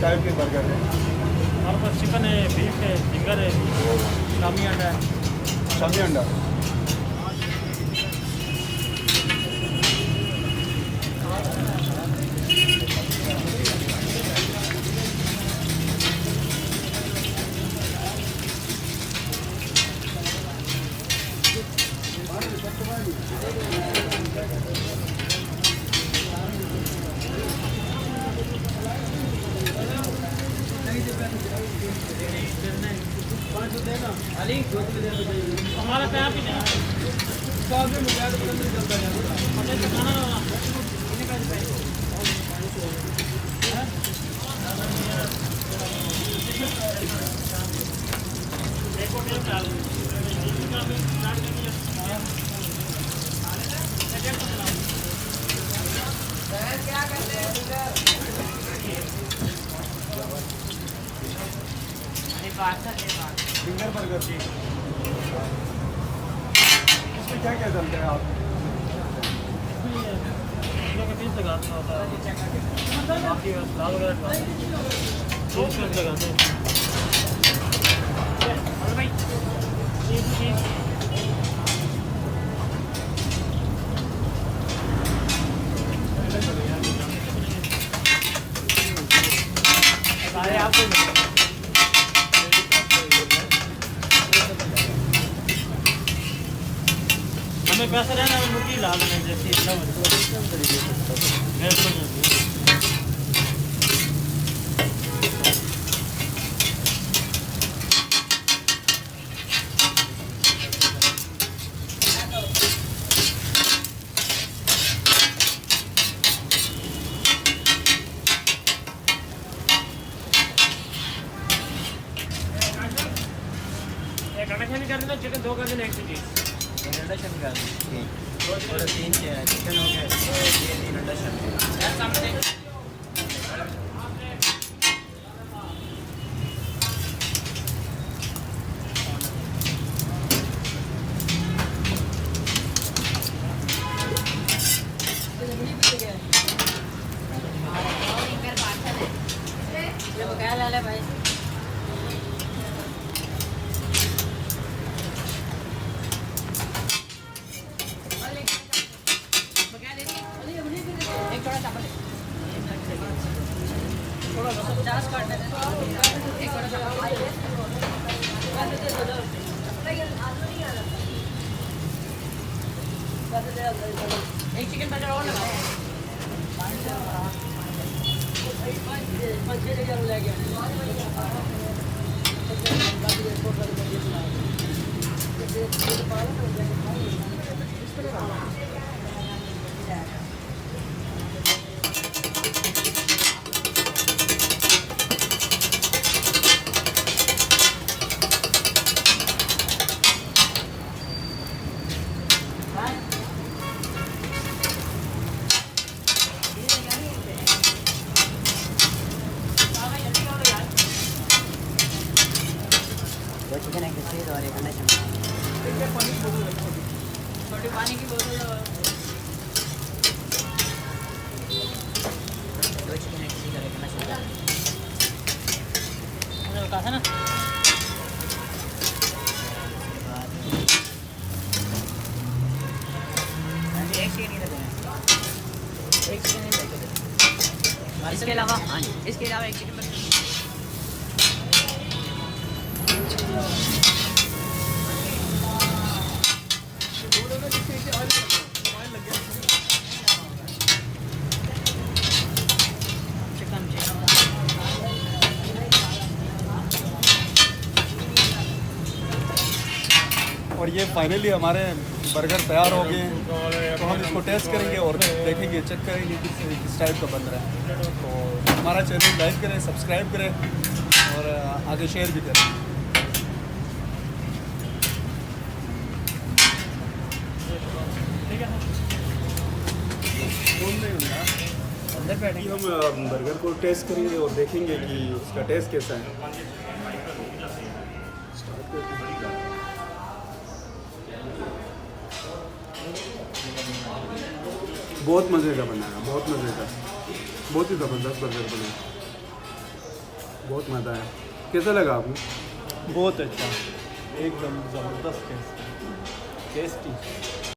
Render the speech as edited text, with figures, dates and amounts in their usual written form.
Type के burger है? हमारे पास चिकन है, बीफ है, फिंगर है, शामी अंडा है। शामी अंडा हमारे पे आप ही नहीं फिंगर बर्गर की इसमें क्या क्या डालते हैं आप? का पीस लगाना होता है, बाकी दाल वगैरह पीस लगाते हैं। सारे आपको हमें पैसा रहना है मुर्गी लाल में जैसे इतना एक अंडा कर देना, चिकन 2 कर देना, 1 चीज़ अंडा शन कर और 3 चिकन हो गया, 3 अंडा शन। क्या लाले भाई एक चिकन बर्गर और लगाओ। चिकन एक चीज़ और एक अंडा छोटी पानी की बोतल 2 चिकन एक चीज़ और एक अंडा कहा था ना। एक चिकन नहीं देना, एक चिकन नहीं देना। इसके अलावा हाँ जी, इसके अलावा एक चिकन और ये फाइनली हमारे बर्गर तैयार हो गए हैं, तो हम इसको टेस्ट करेंगे और देखेंगे, चेक करेंगे किस टाइप का बन रहा है। तो हमारा चैनल लाइक करें, सब्सक्राइब करें और आगे शेयर भी करें। ठीक है अंदर बैठेंगे, हम बर्गर को टेस्ट करेंगे और देखेंगे कि उसका टेस्ट कैसा है। बहुत मज़े का बना है, बहुत मज़े का, बहुत ही ज़बरदस्त बर्गर बना है। बहुत मज़ा आया। कैसा लगा आपको? बहुत अच्छा, एकदम ज़बरदस्त टेस्ट, टेस्टी।